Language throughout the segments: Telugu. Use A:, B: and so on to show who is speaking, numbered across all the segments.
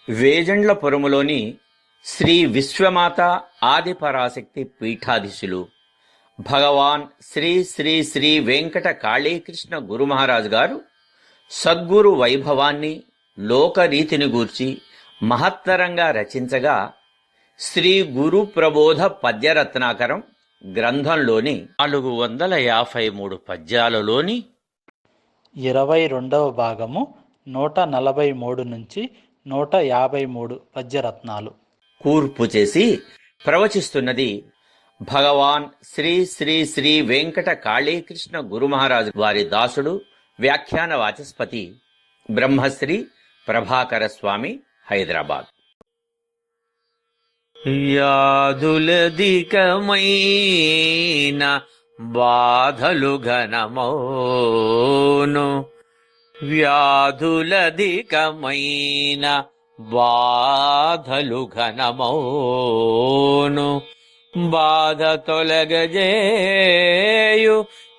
A: వేజండ్లపురములోని శ్రీ విశ్వమాత ఆదిపరాశక్తి పీఠాధీశులు భగవాన్ శ్రీ శ్రీ శ్రీ వెంకట కాళీకృష్ణ గురుమహారాజు గారు సద్గురు వైభవాన్ని లోకరీతిని గూర్చి మహత్తరంగా రచించగా శ్రీ గురు ప్రబోధ పద్యరత్నాకరం గ్రంథంలోని 453 పద్యాలలోని
B: 22వ భాగము 143 నుంచి 153 పద్యరత్నాలు
A: కూర్పు చేసి ప్రవచిస్తున్నది భగవాన్ శ్రీ శ్రీ శ్రీ వెంకట కాళీకృష్ణ గురుమహారాజు వారి దాసుడు వ్యాఖ్యాన వాచస్పతి బ్రహ్మశ్రీ ప్రభాకర స్వామి, హైదరాబాద్. వ్యాధులధికమైన బాధలు ఘనమౌను, వ్యాధులధికమైన బాధలు ఘనమౌను, బాధ తొలగజేయు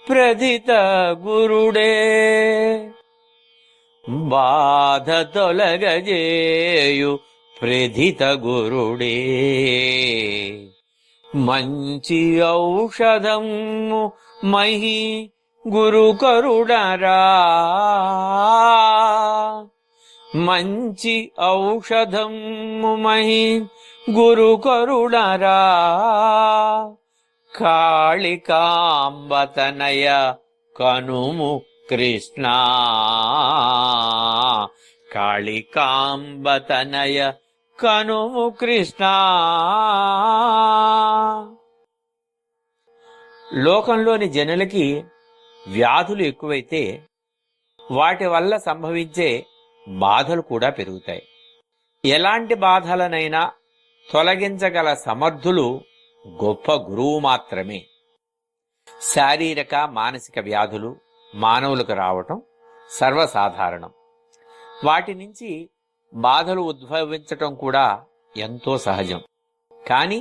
A: ప్రథిత గురుడే, బాధ తొలగజేయు ప్రథిత గురుడే. మంచి ఔషధము మహి గురు కరుణరా, మంచి ఔషధము మహి గురు కరుణరా, కాళికాంబతనయ కనుము కృష్ణ, కాళికాంబతనయ కనుము కృష్ణ. లోకంలోని జనులకి వ్యాధులు ఎక్కువైతే వాటి వల్ల సంభవించే బాధలు కూడా పెరుగుతాయి. ఎలాంటి బాధలనైనా తొలగించగల సమర్థులు గొప్ప గురువు మాత్రమే. శారీరక మానసిక వ్యాధులు మానవులకు రావటం సర్వసాధారణం. వాటి నుంచి బాధలు ఉద్భవించటం కూడా ఎంతో సహజం. కానీ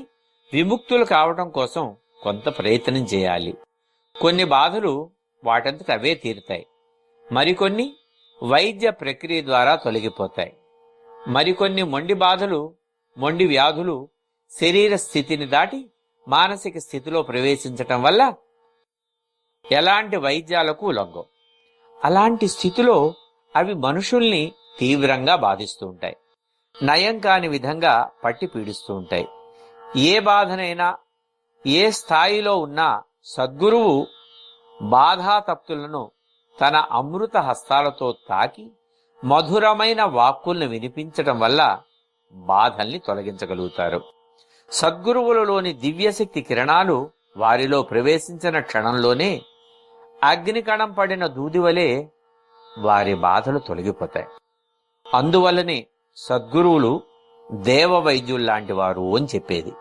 A: విముక్తులు కావటం కోసం కొంత ప్రయత్నం చేయాలి. కొన్ని బాధలు వాటంతట అవే తీరుతాయి, మరికొన్ని వైద్య ప్రక్రియ ద్వారా తొలగిపోతాయి. మరికొన్ని మొండి బాధలు, మొండి వ్యాధులు శరీర స్థితిని దాటి మానసిక స్థితిలో ప్రవేశించటం వల్ల ఎలాంటి వైద్యాలకు లొంగవు. అలాంటి స్థితిలో అవి మనుషుల్ని తీవ్రంగా బాధిస్తూ ఉంటాయి, నయం కాని విధంగా పట్టి పీడిస్తూ ఉంటాయి. ఏ బాధనైనా ఏ స్థాయిలో ఉన్నా సద్గురువు బాధాతప్తులను తన అమృత హస్తాలతో తాకి మధురమైన వాక్కుల్ని వినిపించటం వల్ల బాధల్ని తొలగించగలుగుతారు. సద్గురువులలోని దివ్యశక్తి కిరణాలు వారిలో ప్రవేశించిన క్షణంలోనే అగ్నికణం పడిన దూదివలే వారి బాధలు తొలగిపోతాయి. అందువల్లనే సద్గురువులు దేవ వైద్యుల్లాంటి వారు అని చెప్పేది.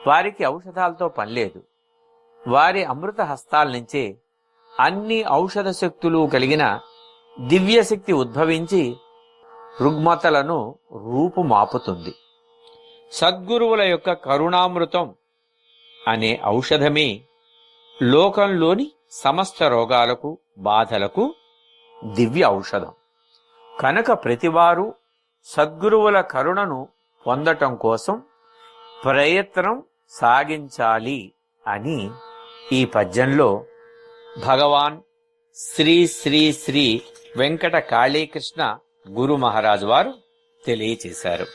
A: వారికి ఔషధాలతో పనిలేదు. వారి అమృత హస్తాల నుంచే అన్ని ఔషధ శక్తులు కలిగిన దివ్యశక్తి ఉద్భవించి రుగ్మతలను రూపుమాపుతుంది. సద్గురువుల యొక్క కరుణామృతం అనే ఔషధమే లోకంలోని సమస్త రోగాలకు, బాధలకు దివ్య ఔషధం. కనుక ప్రతివారు సద్గురువుల కరుణను పొందటం కోసం ప్రయత్నం సాగించాలి అని ఈ పద్యంలో భగవాన్ శ్రీ శ్రీ శ్రీ వెంకట కాళీకృష్ణ గురు మహారాజు వారు తెలియచేశారు.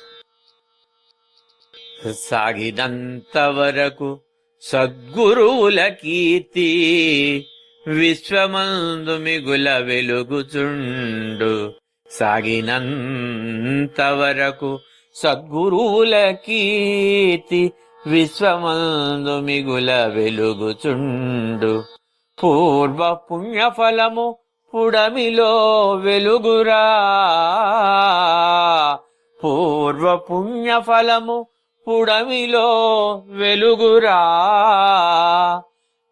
A: సాగినంత వరకు సద్గురువుల కీర్తి విశ్వమందు మిగుల వెలుగుచుండు, సాగినంత వరకు సద్గురువుల కీర్తి విశ్వమందు మిగుల వెలుగుచుండు, పూర్వ పుణ్యఫలము పుడమిలో వెలుగురా, పూర్వ పుణ్యఫలము పుడమిలో వెలుగురా,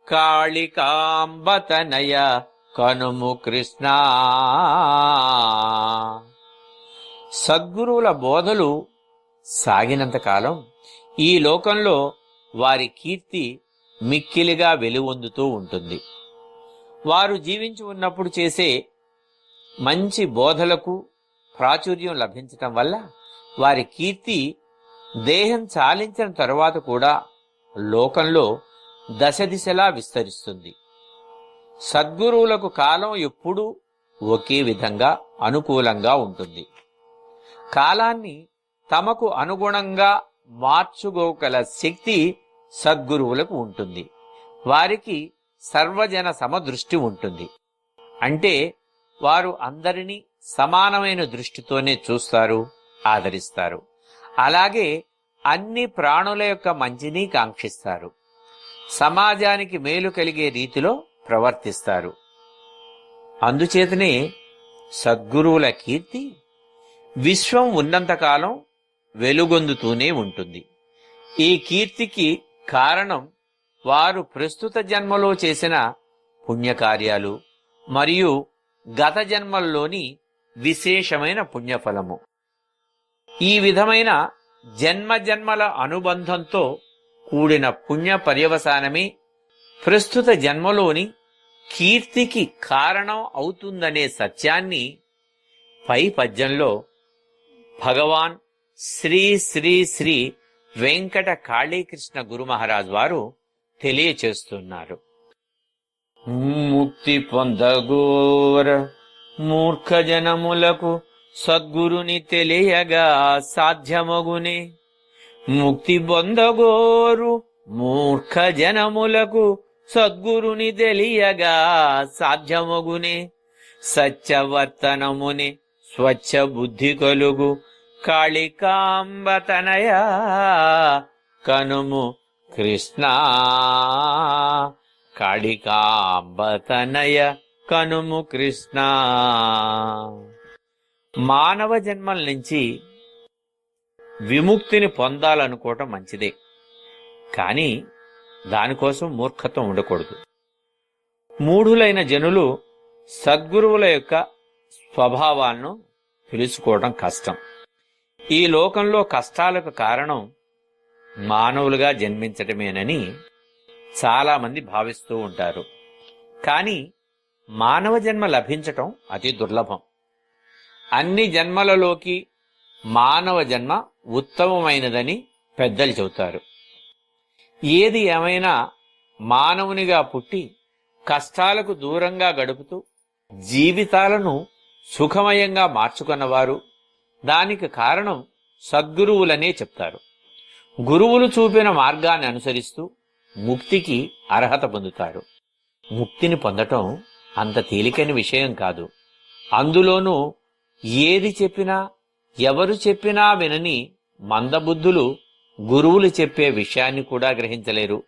A: కాళికాంబతనయ కనుము కృష్ణ. సద్గురువుల బోధలు సాగినంతకాలం ఈ లోకంలో వారి కీర్తి మిక్కిలిగా వెలువొందుతూ ఉంటుంది. వారు జీవించి ఉన్నప్పుడు చేసే మంచి బోధలకు ప్రాచుర్యం లభించటం వల్ల వారి కీర్తి దేహం చాలించిన తరువాత కూడా లోకంలో దశ దిశలా విస్తరిస్తుంది. సద్గురువులకు కాలం ఎప్పుడూ ఒకే విధంగా అనుకూలంగా ఉంటుంది. కాలాన్ని తమకు అనుగుణంగా మార్చుకోగల శక్తి సద్గురువులకు ఉంటుంది. వారికి సర్వజన సమదృష్టి ఉంటుంది. అంటే వారు అందరినీ సమానమైన దృష్టితోనే చూస్తారు, ఆదరిస్తారు. అలాగే అన్ని ప్రాణుల యొక్క మంచిని కాంక్షిస్తారు. సమాజానికి మేలు కలిగే రీతిలో ప్రవర్తిస్తారు. అందుచేతనే సద్గురువుల కీర్తి విశ్వం ఉన్నంతకాలం వెలుగొందుతూనే ఉంటుంది. ఈ కీర్తికి కారణం వారు ప్రస్తుత జన్మలో చేసిన పుణ్యకార్యాలు మరియు గత జన్మల్లోని విశేషమైన పుణ్యఫలము. ఈ విధమైన జన్మజన్మల అనుబంధంతో కూడిన పుణ్య పర్యవసానమే ప్రస్తుత జన్మలోని కీర్తికి కారణం అవుతుందనే సత్యాన్ని పై పద్యంలో భగవాన్ శ్రీ శ్రీ శ్రీ వెంకట కాళీకృష్ణ గురు మహారాజ్ వారు తెలియచేస్తున్నారు. ముక్తి పొందగోర మూర్ఖ జనములకు సద్గురుని తెలియగా సాధ్యమగునే. ముక్తి పొందగోరు మూర్ఖ జనములకు సద్గురుని తెలియగా సాధ్యమగునే. సత్యవర్తనముని స్వచ్ఛ బుద్ధి కలుగు కాళికాంబతనయ కనుము కృష్ణ. కాళికాంబతనయ కనుము కృష్ణ. మానవ జన్మల నుంచి విముక్తిని పొందాలనుకోవటం మంచిదే, కానీ దానికోసం మూర్ఖత్వం ఉండకూడదు. మూఢులైన జనులు సద్గురువుల యొక్క స్వభావాలను తెలుసుకోవడం కష్టం. ఈ లోకంలో కష్టాలకు కారణం మానవులుగా జన్మించటమేనని చాలామంది భావిస్తూ ఉంటారు. కానీ మానవ జన్మ లభించటం అతి దుర్లభం. అన్ని జన్మలలోకి మానవ జన్మ ఉత్తమమైనదని పెద్దలు చెబుతారు. ఏది ఏమైనా మానవునిగా పుట్టి కష్టాలకు దూరంగా గడుపుతూ జీవితాలను సుఖమయంగా మార్చుకున్నవారు దానికి కారణం సద్గురువులనే చెప్తారు. గురువులు చూపిన మార్గాన్ని అనుసరిస్తూ ముక్తికి అర్హత పొందుతారు. ముక్తిని పొందటం అంత తేలికైన విషయం కాదు. అందులోనూ ఏది చెప్పినా ఎవరు చెప్పినా వినని మందబుద్ధులు గురువులు చెప్పే విషయాన్ని కూడా గ్రహించలేరు,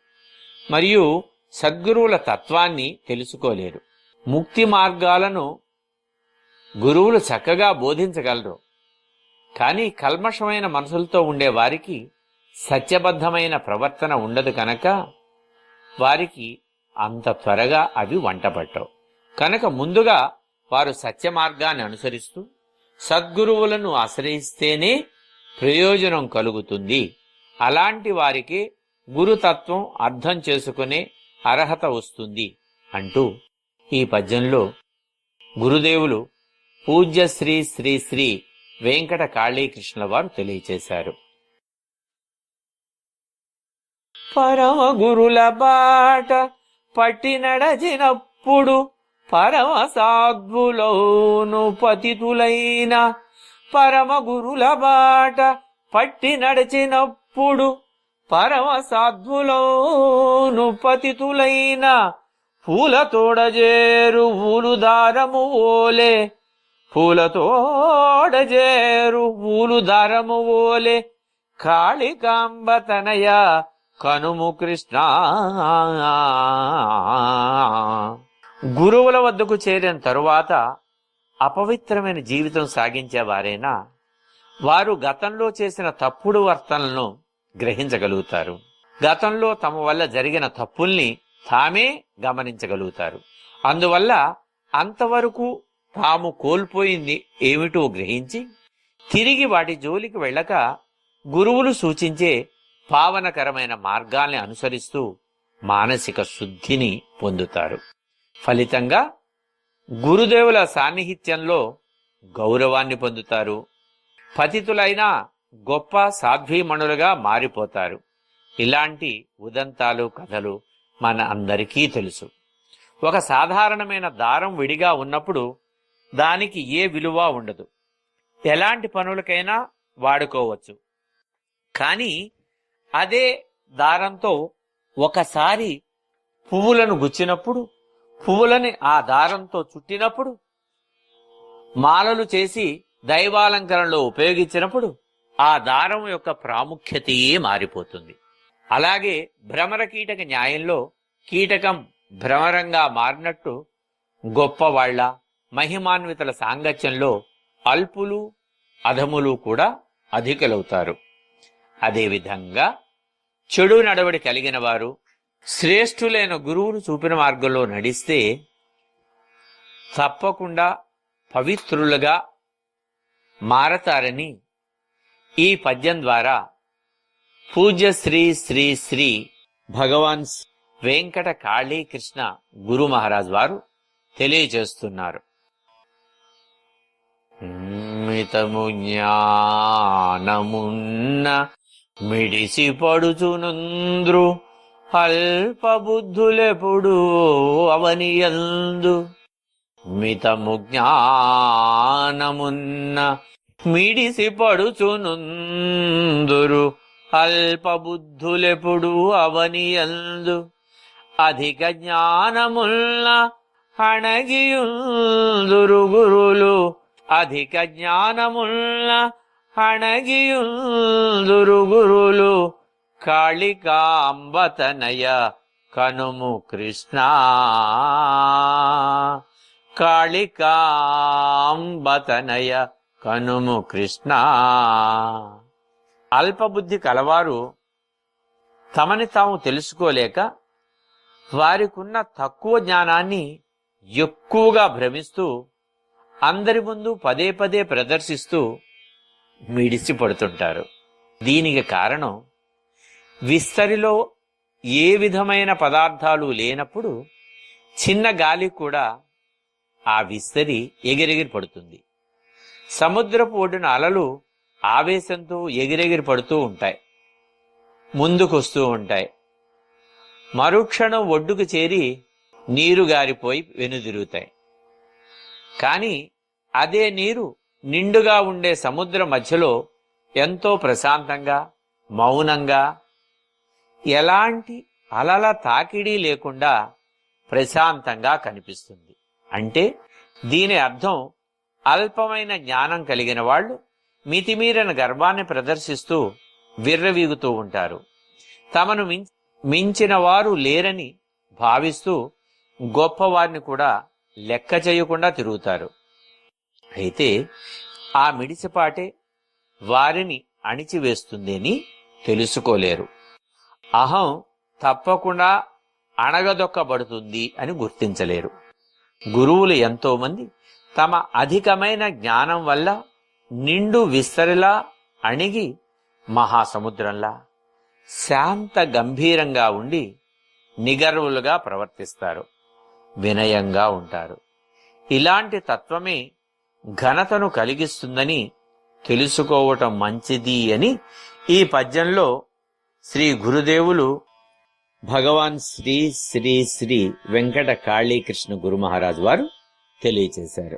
A: మరియు సద్గురువుల తత్వాన్ని తెలుసుకోలేరు. ముక్తి మార్గాలను గురువులు చక్కగా బోధించగలరు, కానీ కల్మషమైన మనసులతో ఉండే వారికి సత్యబద్ధమైన ప్రవర్తన ఉండదు కనుక వారికి అంత త్వరగా అవి వంటపట్టవు. కనుక ముందుగా వారు సత్య మార్గాన్ని అనుసరిస్తూ సద్గురువులను ఆశ్రయిస్తేనే ప్రయోజనం కలుగుతుంది. అలాంటి వారికి గురుతత్వం అర్థం చేసుకునే అర్హత వస్తుంది అంటూ ఈ పద్యంలో గురుదేవులు పూజ్య శ్రీ శ్రీ శ్రీ వెంకట కాళీకృష్ణుల వారు తెలియచేశారు. పరమ గురుల బాట పట్టి నడచినప్పుడు పరమ సాధ్వులౌను పతితులైన. పరమ గురుల బాట పట్టి నడిచినప్పుడు పరమ సాధ్వులౌను పతితులైన. పూలతోడజేరు ఊలుదారము ఓలే. పూలతోడజేరు ఊలుదారము ఓలే. కాళికాంబతనయ కనుము కృష్ణ. గురువుల వద్దకు చేరిన తరువాత అపవిత్రమైన జీవితం సాగించేవారైనా వారు గతంలో చేసిన తప్పుడు వర్తనలను గ్రహించగలుగుతారు. గతంలో తమ వల్ల జరిగిన తప్పుల్ని తామే గమనించగలుగుతారు. అందువల్ల అంతవరకు తాము కోల్పోయింది ఏమిటో గ్రహించి తిరిగి వాటి జోలికి వెళ్ళక గురువులు సూచించే పావనకరమైన మార్గాల్ని అనుసరిస్తూ మానసిక శుద్ధిని పొందుతారు. ఫలితంగా గురుదేవుల సాన్నిహిత్యంలో గౌరవాన్ని పొందుతారు. పతితులైనా గొప్ప సాధ్వీమణులుగా మారిపోతారు. ఇలాంటి ఉదంతాలు, కథలు మన అందరికీ తెలుసు. ఒక సాధారణమైన దారం విడిగా ఉన్నప్పుడు దానికి ఏ విలువ ఉండదు, ఎలాంటి పనులకైనా వాడుకోవచ్చు. కానీ అదే దారంతో ఒకసారి పువ్వులను గుచ్చినప్పుడు, పువ్వులని ఆ దారంతో చుట్టినప్పుడు, మాలలు చేసి దైవాలంకరణలో ఉపయోగించినప్పుడు ఆ దారం యొక్క ప్రాముఖ్యతయే మారిపోతుంది. అలాగే భ్రమర కీటక న్యాయంలో కీటకం భ్రమరంగా మారినట్టు గొప్పవాళ్ల, మహిమాన్వితుల సాంగత్యంలో అల్పులు, అధములు కూడా అధికులవుతారు. అదేవిధంగా చెడు నడవడి కలిగిన వారు శ్రేష్ఠులైన గురువులు చూపిన మార్గంలో నడిస్తే తప్పకుండా పవిత్రులుగా మారతారని ఈ పద్యం ద్వారా పూజ్య శ్రీ శ్రీ శ్రీ భగవాన్ వెంకట కాళీకృష్ణ గురు మహారాజ్ వారు తెలియజేస్తున్నారు. మితము జ్ఞానమున్న మిడిసి పడుచునంద్రు అల్పబుద్ధులెప్పుడు అవనియందు. మితము జ్ఞానమున్న మిడిసి పడుచునందురు అల్పబుద్ధులెప్పుడు అవనియందు. అధిక జ్ఞానమున్న అణగియుందురు గురులు. అధిక జ్ఞానమున్న అణగియుందురు గురులు. కాళికాంబతనయ కనుము కృష్ణ. కాళికాంబతనయ కనుము కృష్ణ. అల్పబుద్ధి కలవారు తమని తాము తెలుసుకోలేక వారికున్న తక్కువ జ్ఞానాన్ని ఎక్కువగా భ్రమిస్తూ అందరి ముందు పదే పదే ప్రదర్శిస్తూ మిడిసి పడుతుంటారు. దీనికి కారణం విస్తరిలో ఏ విధమైన పదార్థాలు లేనప్పుడు చిన్న గాలి కూడా ఆ విస్తరి ఎగిరెగిరి పడుతుంది. సముద్రపు ఒడ్డున అలలు ఆవేశంతో ఎగిరెగిరి పడుతూ ఉంటాయి, ముందుకొస్తూ ఉంటాయి. మరుక్షణం ఒడ్డుకు చేరి నీరు గారిపోయి వెనుదిరుగుతాయి. కానీ అదే నీరు నిండుగా ఉండే సముద్రం మధ్యలో ఎంతో ప్రశాంతంగా, మౌనంగా, ఎలాంటి అలల తాకిడి లేకుండా ప్రశాంతంగా కనిపిస్తుంది. అంటే దీని అర్థం అల్పమైన జ్ఞానం కలిగిన వాళ్ళు మితిమీరిన గర్వాన్ని ప్రదర్శిస్తూ విర్రవీగుతూ ఉంటారు. తమను మించిన వారు లేరని భావిస్తూ గొప్పవారిని కూడా లెక్క చేయకుండా తిరుగుతారు. అయితే ఆ మిడిసిపాటే వారిని అణిచివేస్తుందని తెలుసుకోలేరు. అహం తప్పకుండా అణగదొక్కబడుతుంది అని గుర్తించలేరు. గురువులు ఎంతో మంది తమ అధికమైన జ్ఞానం వల్ల నిండు విస్తరిలా అణిగి మహాసముద్రంలా శాంత గంభీరంగా ఉండి నిగర్వులుగా ప్రవర్తిస్తారు, వినయంగా ఉంటారు. ఇలాంటి తత్వమే ఘనతను కలిగిస్తుందని తెలుసుకోవటం మంచిది అని ఈ పద్యంలో శ్రీ గురుదేవులు భగవాన్ శ్రీ శ్రీ శ్రీ వెంకట కాళీకృష్ణ గురు మహారాజ్ వారు తెలియచేశారు.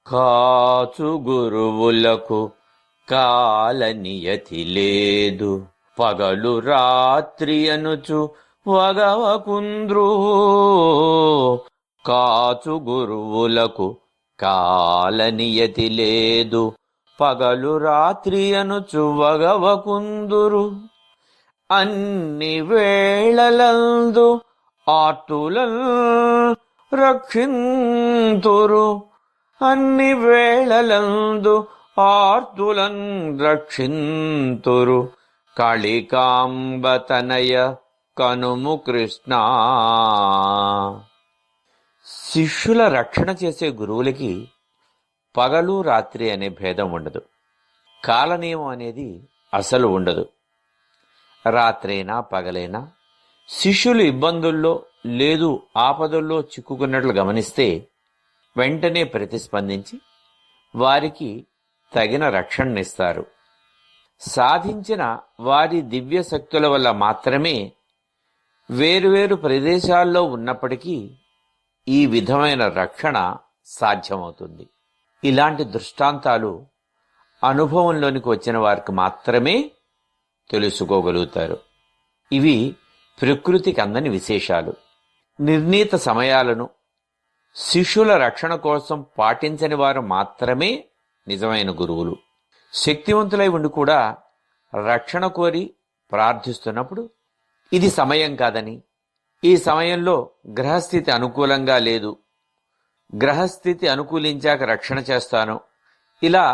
A: కాచు గురువులకు కాలనియతి లేదు, పగలు రాత్రి అనుచు వగవకుంద్రు. కాచు గురువులకు కాలనియతి లేదు, పగలు రాత్రి అనుచు వగవకుందురు. అన్ని వేళలందు ఆర్తులను రక్షింతురు. అన్ని వేళలందు ఆర్తులను రక్షింతురు. కాళికాంబతనయ కనుము కృష్ణ. శిష్యుల రక్షణ చేసే గురువులకి పగలు రాత్రి అనే భేదం ఉండదు. కాలనియమం అనేది అసలు ఉండదు. రాత్రైనా పగలైనా శిష్యులు ఇబ్బందుల్లో లేదు ఆపదల్లో చిక్కుకున్నట్లు గమనిస్తే వెంటనే ప్రతిస్పందించి వారికి తగిన రక్షణనిస్తారు. సాధించిన వారి దివ్య శక్తుల వల్ల మాత్రమే వేరువేరు ప్రదేశాల్లో ఉన్నప్పటికీ ఈ విధమైన రక్షణ సాధ్యమవుతుంది. ఇలాంటి దృష్టాంతాలు అనుభవంలోనికి వచ్చిన వారికి మాత్రమే తెలుసుకోగలుగుతారు. ఇవి ప్రకృతికి అందని విశేషాలు. నిర్ణీత సమయాలను శిష్యుల రక్షణ కోసం పాటించని వారు మాత్రమే నిజమైన గురువులు. శక్తివంతులై ఉండి కూడా రక్షణ కోరి ప్రార్థిస్తున్నప్పుడు ఇది సమయం కాదని, ఈ సమయంలో గ్రహస్థితి అనుకూలంగా లేదు, గ్రహస్థితి అనుకూలించాక రక్షణ చేస్తాను, ఇలా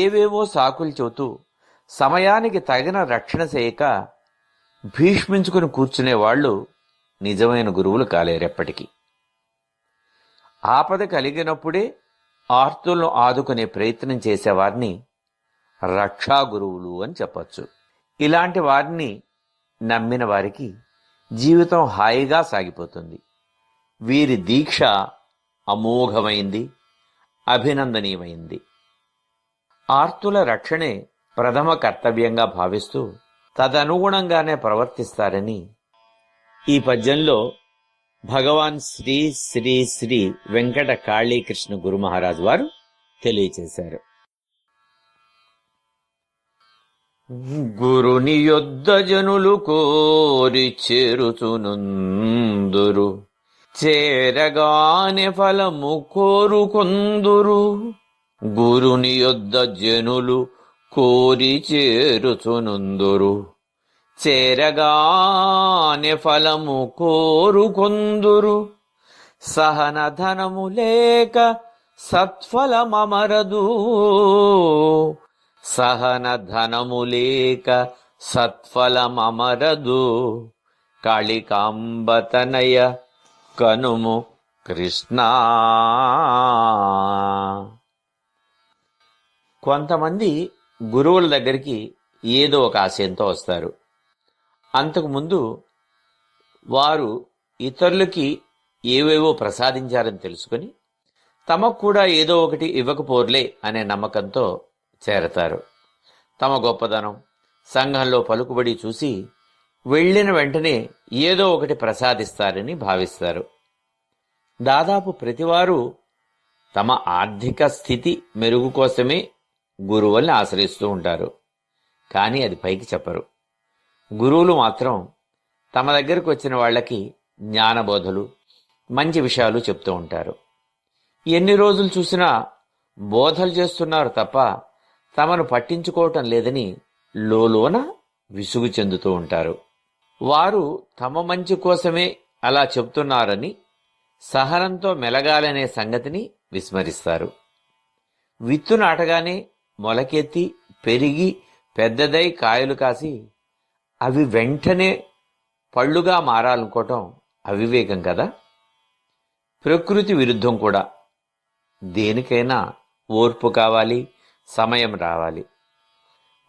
A: ఏవేవో సాకులు చెబుతూ సమయానికి తగిన రక్షణ చేయక భీష్మించుకుని కూర్చునేవాళ్లు నిజమైన గురువులు కాలేరెప్పటికీ. ఆపద కలిగినప్పుడే ఆర్తులను ఆదుకునే ప్రయత్నం చేసేవారిని రక్షా గురువులు అని చెప్పచ్చు. ఇలాంటి వారిని నమ్మిన వారికి జీవితం హాయిగా సాగిపోతుంది. వీరి దీక్ష అమోఘమైంది, అభినందనీయమైంది. ఆర్తుల రక్షణే ప్రథమ కర్తవ్యంగా భావిస్తూ తదనుగుణంగానే ప్రవర్తిస్తారని ఈ పద్యంలో భగవాన్ శ్రీ శ్రీ శ్రీ వెంకట కాళీకృష్ణ గురు మహారాజ్ వారు తెలియచేశారు. గురుని యొద్ద జనులు కోరి చేరుచునుందురు, చేరగానే ఫలము కోరుకొందురు. గురుని యొద్ద జనులు కోరి చేరుచునుందురు, చేరగానే ఫలము కోరుకొందురు. సహన ధనము లేక సత్ఫలమరదు, సహన ధనము లేక సత్ఫలమరదు. కాళికాంబతనయ కనుము కృష్ణ. కొంతమంది గురువుల దగ్గరికి ఏదో ఒక ఆశయంతో వస్తారు. అంతకుముందు వారు ఇతరులకి ఏవేవో ప్రసాదించారని తెలుసుకుని తమకు కూడా ఏదో ఒకటి ఇవ్వకపోర్లే అనే నమ్మకంతో చేరతారు. తమ గొప్పదనం, సంఘంలో పలుకుబడి చూసి వెళ్ళిన వెంటనే ఏదో ఒకటి ప్రసాదిస్తారని భావిస్తారు. దాదాపు ప్రతివారు తమ ఆర్థిక స్థితి మెరుగు కోసమే గురువుల్ని ఆశ్రయిస్తూ ఉంటారు. కానీ అది పైకి చెప్పరు. గురువులు మాత్రం తమ దగ్గరకు వచ్చిన వాళ్ళకి జ్ఞానబోధలు, మంచి విషయాలు చెప్తూ ఉంటారు. ఎన్ని రోజులు చూసినా బోధలు చేస్తున్నారు తప్ప తమను పట్టించుకోవటం లేదని లోలోన విసుగు చెందుతూ ఉంటారు. వారు తమ మంచి కోసమే అలా చెప్తున్నారని సహనంతో మెలగాలనే సంగతిని విస్మరిస్తారు. విత్తు నాటగానే మొలకెత్తి పెరిగి పెద్దదై కాయలు కాసి అవి వెంటనే పళ్ళుగా మారాలనుకోవటం అవివేకం కదా. ప్రకృతి విరుద్ధం కూడా. దేనికైనా ఓర్పు కావాలి, సమయం రావాలి.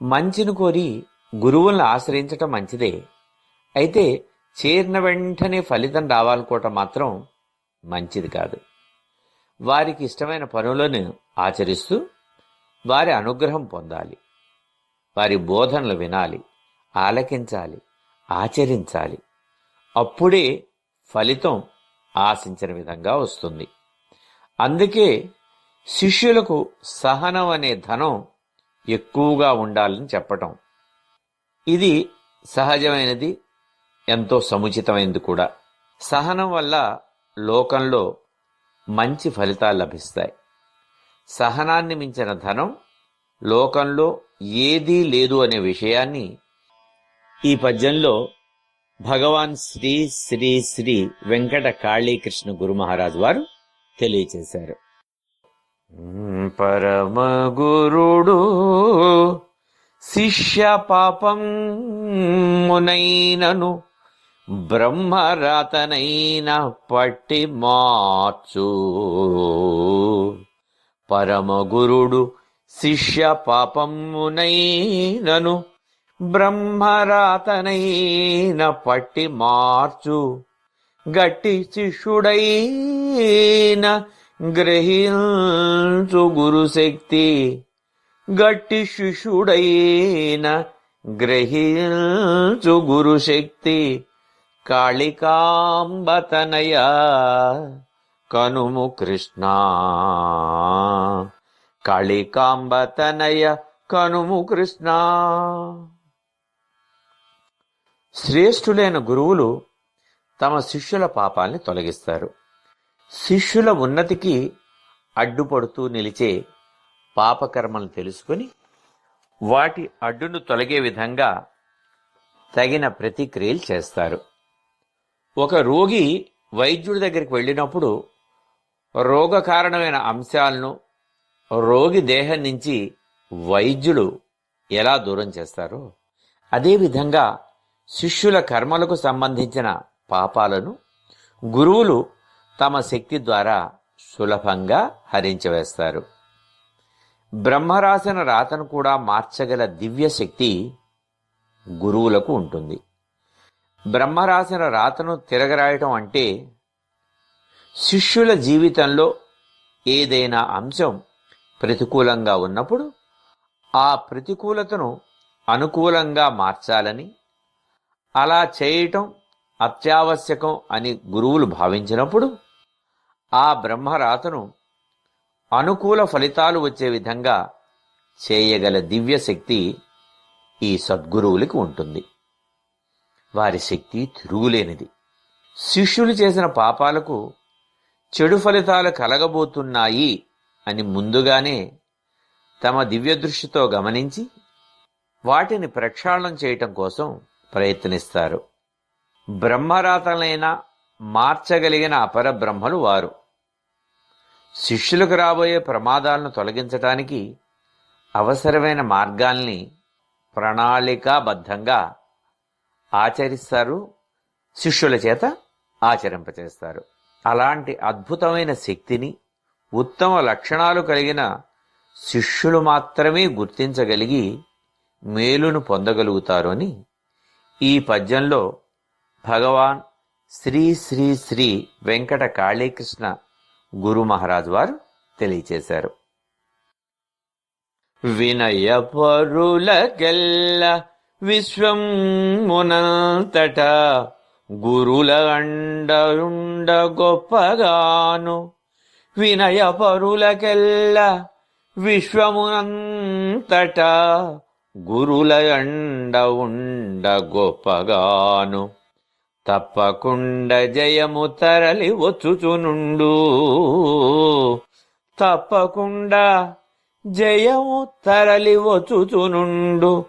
A: మంచిని కోరి గురువులను ఆశ్రయించటం మంచిదే. అయితే చేరిన వెంటనే ఫలితం రావాలనుకోవటం మాత్రం మంచిది కాదు. వారికి ఇష్టమైన పనులను ఆచరిస్తూ వారి అనుగ్రహం పొందాలి. వారి బోధనలు వినాలి, ఆలకించాలి, ఆచరించాలి. అప్పుడే ఫలితం ఆశించిన విధంగా వస్తుంది. అందుకే శిష్యులకు సహనం అనే ధనం ఎక్కువగా ఉండాలని చెప్పటం. ఇది సహజమైనది, ఎంతో సముచితమైనది కూడా. సహనం వల్ల లోకంలో మంచి ఫలితాలు లభిస్తాయి. సహనాన్ని మించిన ధనం లోకంలో ఏదీ లేదు అనే విషయాన్ని ఈ పద్యంలో భగవాన్ శ్రీ శ్రీ శ్రీ వెంకట కాళీకృష్ణ గురు మహారాజ్ వారు తెలియచేశారు. పరమ గురుడు శిష్య పాపం మునైనను బ్రహ్మరాతనైన పట్టి మార్చు. పరమ గురుడు శిష్య పాపమునైనను బ్రహ్మరాతనైన పట్టి మార్చు. గట్టి శిష్యుడైన గ్రహించు గురుశక్తి గట్టి శిష్యుడైన గ్రహించు గురుశక్తి కాళికాంబతనయ కనుము కృష్ణ కాళికాంబతనయ కనుము కృష్ణ. శ్రేష్ఠులైన గురువులు తమ శిష్యుల పాపాల్ని తొలగిస్తారు. శిష్యుల ఉన్నతికి అడ్డుపడుతూ నిలిచే పాపకర్మలను తెలుసుకుని వాటి అడ్డును తొలగే విధంగా తగిన ప్రతిక్రియలు చేస్తారు. ఒక రోగి వైద్యుడి దగ్గరికి వెళ్ళినప్పుడు రోగ కారణమైన అంశాలను రోగి దేహం నుంచి వైద్యులు ఎలా దూరం చేస్తారో అదేవిధంగా శిష్యుల కర్మలకు సంబంధించిన పాపాలను గురువులు తమ శక్తి ద్వారా సులభంగా హరించివేస్తారు. బ్రహ్మరాసిన రాతను కూడా మార్చగల దివ్యశక్తి గురువులకు ఉంటుంది. బ్రహ్మరాసిన రాతను తిరగరాయటం అంటే శిష్యుల జీవితంలో ఏదైనా అంశం ప్రతికూలంగా ఉన్నప్పుడు ఆ ప్రతికూలతను అనుకూలంగా మార్చాలని, అలా చేయటం అత్యావశ్యకం అని గురువులు భావించినప్పుడు ఆ బ్రహ్మరాతను అనుకూల ఫలితాలు వచ్చే విధంగా చేయగల దివ్యశక్తి ఈ సద్గురువులకి ఉంటుంది. వారి శక్తి తిరుగులేనిది. శిష్యులు చేసిన పాపాలకు చెడు ఫలితాలు కలగబోతున్నాయి అని ముందుగానే తమ దివ్య దృష్టితో గమనించి వాటిని ప్రక్షాళనం చేయటం కోసం ప్రయత్నిస్తారు. బ్రహ్మరాతలైనా మార్చగలిగిన అపరబ్రహ్మలు వారు. శిష్యులకు రాబోయే ప్రమాదాలను తొలగించటానికి అవసరమైన మార్గాల్ని ప్రణాళికాబద్ధంగా ఆచరిస్తారు, శిష్యుల చేత ఆచరింపచేస్తారు. అలాంటి అద్భుతమైన శక్తిని, ఉత్తమ లక్షణాలు కలిగిన శిష్యులు మాత్రమే గుర్తించగలిగి మేలును పొందగలుగుతారు అని ఈ పద్యంలో భగవాన్ శ్రీ శ్రీ శ్రీ వెంకట కాళీకృష్ణ గురు మహారాజ్ వారు తెలియచేశారు. వినయపరులకెల్ల విశ్వం మునంతట గురుల అండరుండ గొప్పగాను. వినయపరులకెల్ల విశ్వమునంతట గురుల అండ ఉండ గొప్పగాను. తప్పకుండ జయము తరలి వచ్చుచునుండు. తప్పకుండా జయము తరలి వచ్చుచునుండు.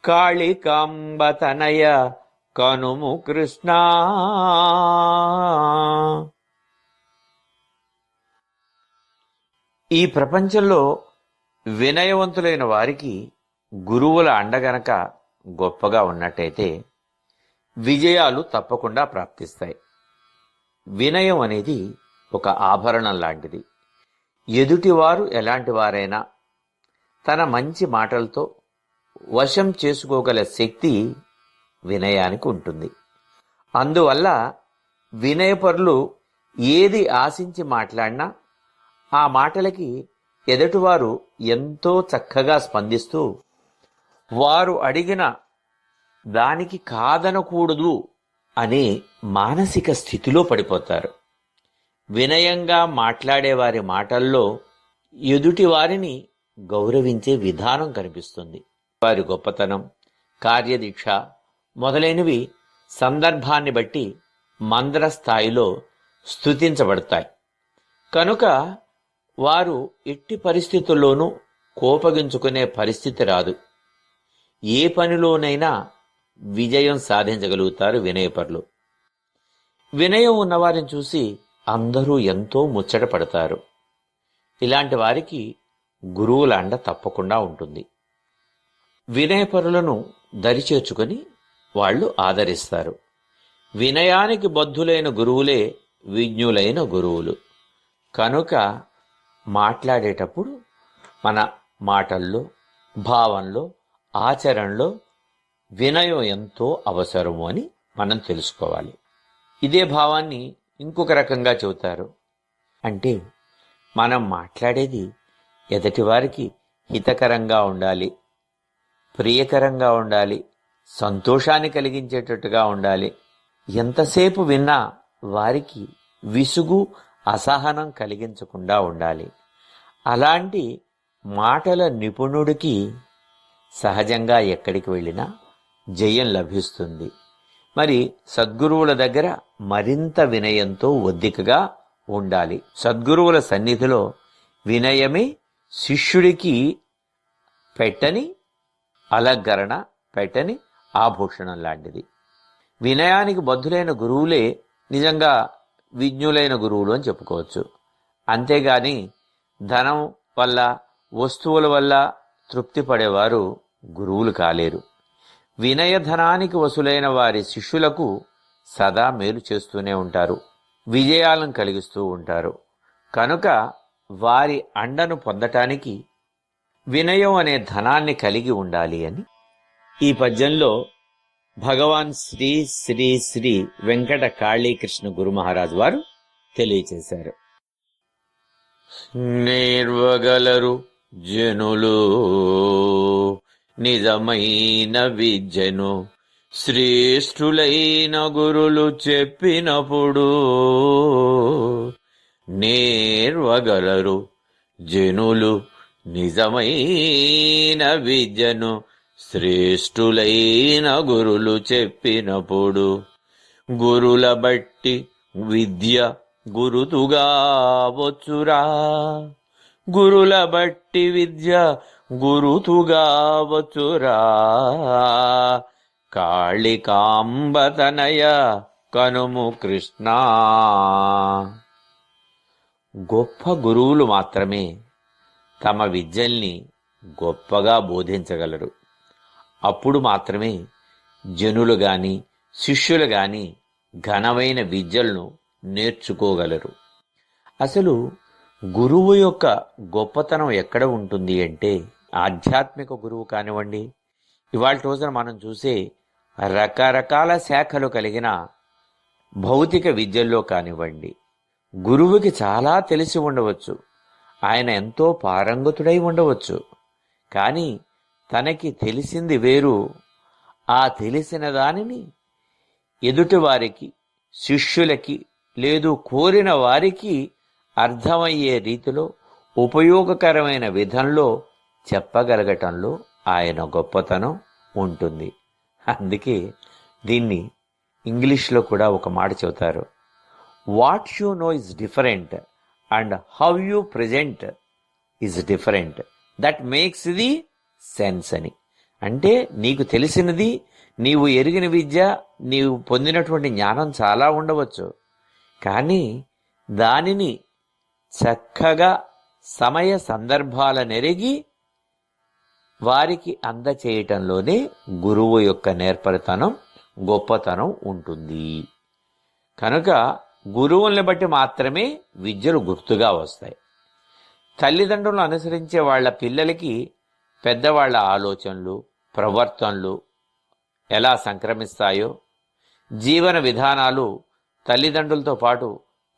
A: కాళికాంబతనయ కనుము కృష్ణ. ఈ ప్రపంచంలో వినయవంతులైన వారికి గురువుల అండగనక గొప్పగా ఉన్నట్టయితే విజయాలు తప్పకుండా ప్రాప్తిస్తాయి. వినయం అనేది ఒక ఆభరణం లాంటిది. ఎదుటివారు ఎలాంటి వారైనా తన మంచి మాటలతో వశం చేసుకోగల శక్తి వినయానికి ఉంటుంది. అందువల్ల వినయపరులు ఏది ఆశించి మాట్లాడినా ఆ మాటలకి ఎదుటివారు ఎంతో చక్కగా స్పందిస్తూ వారు అడిగిన దానికి కాదనకూడదు అనే మానసిక స్థితిలో పడిపోతారు. వినయంగా మాట్లాడేవారి మాటల్లో ఎదుటివారిని గౌరవించే విధానం కనిపిస్తుంది. వారి గొప్పతనం, కార్యదీక్ష మొదలైనవి సందర్భాన్ని బట్టి మంద్ర స్థాయిలో స్తుతించబడతాయి. కనుక వారు ఎట్టి పరిస్థితుల్లోనూ కోపగించుకునే పరిస్థితి రాదు. ఏ పనిలోనైనా విజయం సాధించగలుగుతారు వినయపరులు. వినయం ఉన్నవారిని చూసి అందరూ ఎంతో ముచ్చట పడతారు. ఇలాంటి వారికి గురువుల అండ తప్పకుండా ఉంటుంది. వినయపరులను దరిచేర్చుకొని వాళ్ళు ఆదరిస్తారు. వినయానికి బద్ధులైన గురువులే విజ్ఞులైన గురువులు. కనుక మాట్లాడేటప్పుడు మన మాటల్లో, భావంలో, ఆచరణలో వినయం ఎంతో అవసరము అని మనం తెలుసుకోవాలి. ఇదే భావాన్ని ఇంకొక రకంగా చెబుతారు. అంటే మనం మాట్లాడేది ఎదుటివారికి హితకరంగా ఉండాలి, ప్రియకరంగా ఉండాలి, సంతోషాన్ని కలిగించేటట్టుగా ఉండాలి. ఎంతసేపు విన్నా వారికి విసుగు, అసహనం కలిగించకుండా ఉండాలి. అలాంటి మాటల నిపుణుడికి సహజంగా ఎక్కడికి వెళ్ళినా జయం లభిస్తుంది. మరి సద్గురువుల దగ్గర మరింత వినయంతో ఒద్దికగా ఉండాలి. సద్గురువుల సన్నిధిలో వినయమే శిష్యుడికి పెట్టని అలంకరణ, పెట్టని ఆభూషణం లాంటిది. వినయానికి బద్ధులైన గురువులే నిజంగా విజ్ఞులైన గురువులు అని చెప్పుకోవచ్చు. అంతేగాని ధనం వల్ల, వస్తువుల వల్ల తృప్తి పడేవారు గురువులు కాలేరు. వినయధనానికి వసులైన వారి శిష్యులకు సదా మేలు చేస్తూనే ఉంటారు, విజయాలను కలిగిస్తూ ఉంటారు. కనుక వారి అండను పొందటానికి వినయం అనే ధనాన్ని కలిగి ఉండాలి అని ఈ పద్యంలో భగవాన్ శ్రీ శ్రీ శ్రీ వెంకట కాళీకృష్ణ గురు మహారాజ్ వారు తెలియచేశారు. నేర్వగలరు జనులు నిజమైన విద్యను, శ్రేష్ఠులైన గురులు చెప్పినప్పుడు. నేర్వగలరు జనులు నిజమైన విద్యను, శ్రేష్ఠులైన గురులు చెప్పినప్పుడు. గురుల బట్టి విద్య గురుతుగా వచ్చురా, గురుల బట్టి విద్య గురుతుగా వచ్చురా. కాళికాంబతనయ కనుము కృష్ణ. గొప్ప గురువులు మాత్రమే తమ విద్యల్ని గొప్పగా బోధించగలరు. అప్పుడు మాత్రమే జనులు గాని, శిష్యులు గాని ఘనమైన విద్యలను నేర్చుకోగలరు. అసలు గురువు యొక్క గొప్పతనం ఎక్కడ ఉంటుంది అంటే, ఆధ్యాత్మిక గురువు కానివ్వండి, ఇవాళ రోజున మనం చూసే రకరకాల శాఖలు కలిగిన భౌతిక విద్యల్లో కానివ్వండి, గురువుకి చాలా తెలిసి ఉండవచ్చు, ఆయన ఎంతో పారంగతుడై ఉండవచ్చు. కానీ తనకి తెలిసింది వేరు. ఆ తెలిసిన దానిని ఎదుటివారికి, శిష్యులకి, లేదు కోరిన వారికి అర్థమయ్యే రీతిలో, ఉపయోగకరమైన విధంలో చెప్పగలగటంలో ఆయన గొప్పతనం ఉంటుంది. అందుకే దీన్ని ఇంగ్లీష్లో కూడా ఒక మాట చెబుతారు, what you know is different and how you present is different, that makes the sense అని. అంటే నీకు తెలిసినది, నీవు ఎరిగిన విద్య, నీవు పొందినటువంటి జ్ఞానం చాలా ఉండవచ్చు. కానీ దానిని చక్కగా సమయ సందర్భాలనెరిగి వారికి అందచేయటంలోనే గురువు యొక్క నేర్పరితనం, గొప్పతనం ఉంటుంది. కనుక గురువుల్ని బట్టి మాత్రమే విద్యలు గుర్తుగా వస్తాయి. తల్లిదండ్రులను అనుసరించే వాళ్ళ పిల్లలకి పెద్దవాళ్ల ఆలోచనలు, ప్రవర్తనలు ఎలా సంక్రమిస్తాయో, జీవన విధానాలు తల్లిదండ్రులతో పాటు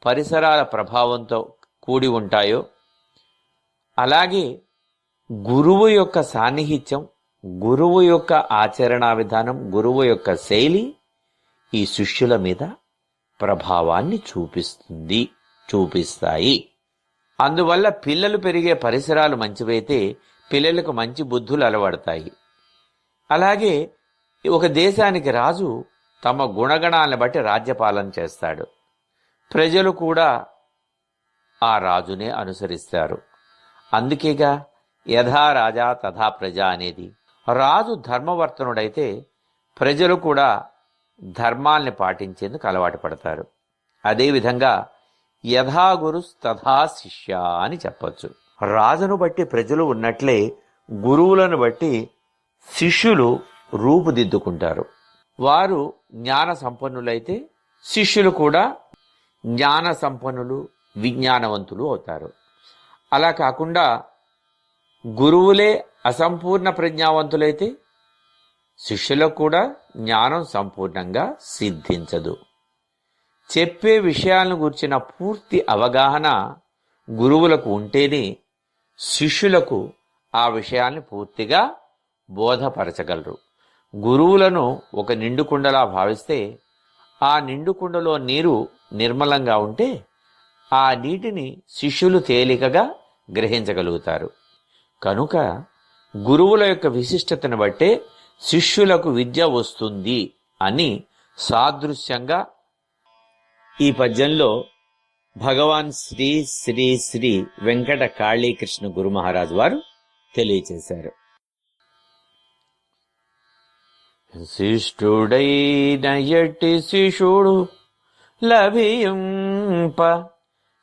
A: పరిసరాల ప్రభావంతో కూడి ఉంటాయో, అలాగే గురువు యొక్క సాన్నిహిత్యం, గురువు యొక్క ఆచరణా విధానం, గురువు యొక్క శైలి ఈ శిష్యుల మీద ప్రభావాన్ని చూపిస్తాయి. అందువల్ల పిల్లలు పెరిగే పరిసరాలు మంచివైతే పిల్లలకు మంచి బుద్ధులు అలవడతాయి. అలాగే ఒక దేశానికి రాజు తమ గుణగణాలను బట్టి రాజ్యపాలన చేస్తాడు. ప్రజలు కూడా ఆ రాజునే అనుసరిస్తారు. అందుకేగా యథా రాజా తథా ప్రజ అనేది. రాజు ధర్మవర్తనుడైతే ప్రజలు కూడా ధర్మాల్ని పాటించేందుకు అలవాటు పడతారు. అదేవిధంగా యథా గురు తథా శిష్య అని చెప్పచ్చు. రాజును బట్టి ప్రజలు ఉన్నట్లే గురువులను బట్టి శిష్యులు రూపుదిద్దుకుంటారు. వారు జ్ఞాన సంపన్నులైతే శిష్యులు కూడా జ్ఞాన సంపన్నులు, విజ్ఞానవంతులు అవుతారు. అలా కాకుండా గురువులే అసంపూర్ణ ప్రజ్ఞావంతులైతే శిష్యులకు కూడా జ్ఞానం సంపూర్ణంగా సిద్ధించదు. చెప్పే విషయాలను గురించిన పూర్తి అవగాహన గురువులకు ఉంటేనే శిష్యులకు ఆ విషయాల్ని పూర్తిగా బోధపరచగలరు. గురువులను ఒక నిండుకుండలా భావిస్తే ఆ నిండుకుండలో నీరు నిర్మలంగా ఉంటే ఆ నీటిని శిష్యులు తేలికగా గ్రహించగలుగుతారు. కనుక గురువుల యొక్క విశిష్టతను బట్టే శిష్యులకు విద్య వస్తుంది అని సాదృశ్యంగా ఈ పద్యంలో భగవాన్ శ్రీ శ్రీ శ్రీ వెంకట కాళీకృష్ణ గురు మహారాజ్ వారు తెలియచేశారు. శిష్టుడైన ఎట్టి శిష్యుడు లభింప,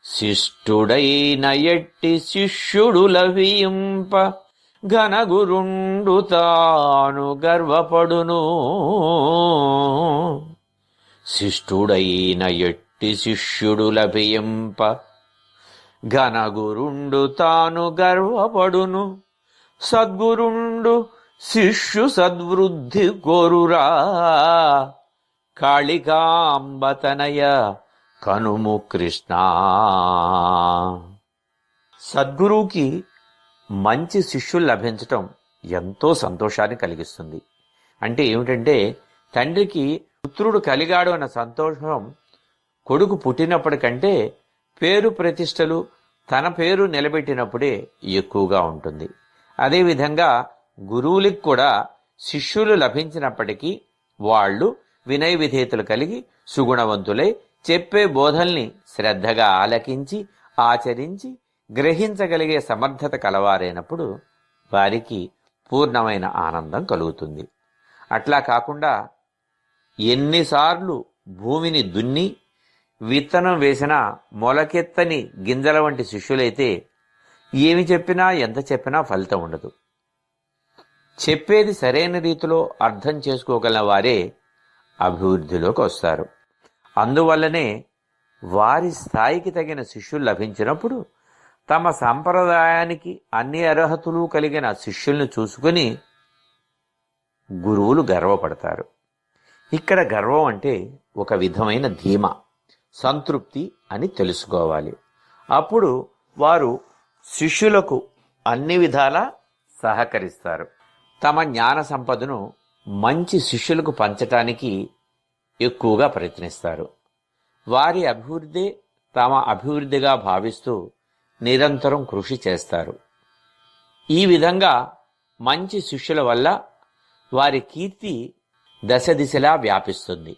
A: శిష్టుడైన ఎట్టి శిష్యుడు లభింప, ఘనగురుండు తాను గర్వపడును. శిష్టుడైన ఎట్టి శిష్యుడు లభింప, ఘనగురుండు తాను గర్వపడును. సద్గురుండు శిష్యు సద్వృద్ధి కోరురా, కాళికాంబతనయ కనుము కృష్ణ. సద్గురువుకి మంచి శిష్యులు లభించటం ఎంతో సంతోషాన్ని కలిగిస్తుంది. అంటే ఏమిటంటే, తండ్రికి పుత్రుడు కలిగాడు అన్న సంతోషం కొడుకు పుట్టినప్పటికంటే పేరు ప్రతిష్టలు తన పేరు నిలబెట్టినప్పుడే ఎక్కువగా ఉంటుంది. అదేవిధంగా గురువులకు కూడా శిష్యులు లభించినప్పటికీ వాళ్ళు వినయ విధేయతలు కలిగి సుగుణవంతులై చెప్పే బోధల్ని శ్రద్ధగా ఆలకించి ఆచరించి గ్రహించగలిగే సమర్థత కలవారైనప్పుడు వారికి పూర్ణమైన ఆనందం కలుగుతుంది. అట్లా కాకుండా ఎన్నిసార్లు భూమిని దున్ని విత్తనం వేసినా మొలకెత్తని గింజల వంటి శిష్యులైతే ఏమి చెప్పినా ఎంత చెప్పినా ఫలితం ఉండదు. చెప్పేది సరైన రీతిలో అర్థం చేసుకోగల వారే అభివృద్ధిలోకి వస్తారు. అందువల్లనే వారి స్థాయికి తగిన శిష్యులు లభించినప్పుడు తమ సంప్రదాయానికి అన్ని అర్హతలు కలిగిన శిష్యుల్ని చూసుకుని గురువులు గర్వపడతారు. ఇక్కడ గర్వం అంటే ఒక విధమైన ధీమా, సంతృప్తి అని తెలుసుకోవాలి. అప్పుడు వారు శిష్యులకు అన్ని విధాలా సహకరిస్తారు. తమ జ్ఞాన సంపదను మంచి శిష్యులకు పంచటానికి ఎక్కువగా ప్రయత్నిస్తారు. వారి అభివృద్ధి తమ అభివృద్ధిగా భావిస్తూ నిరంతరం కృషి చేస్తారు. ఈ విధంగా మంచి శిష్యుల వల్ల వారి కీర్తి దశ దిశలా వ్యాపిస్తుంది.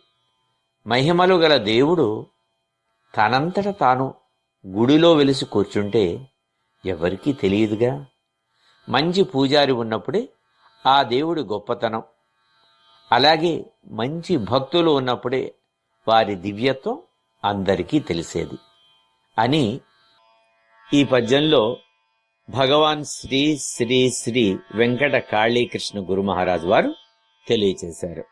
A: మహిమలు గల దేవుడు తనంతట తాను గుడిలో వెలిసి కూర్చుంటే ఎవరికీ తెలియదుగా. మంచి పూజారి ఉన్నప్పుడే ఆ దేవుడి గొప్పతనం, అలాగే మంచి భక్తులు ఉన్నప్పుడే వారి దివ్యత్వం అందరికీ తెలిసేది అని ఈ పద్యంలో భగవాన్ శ్రీ శ్రీ శ్రీ వెంకట కాళీకృష్ణ గురు మహారాజ్ వారు తెలియచేశారు.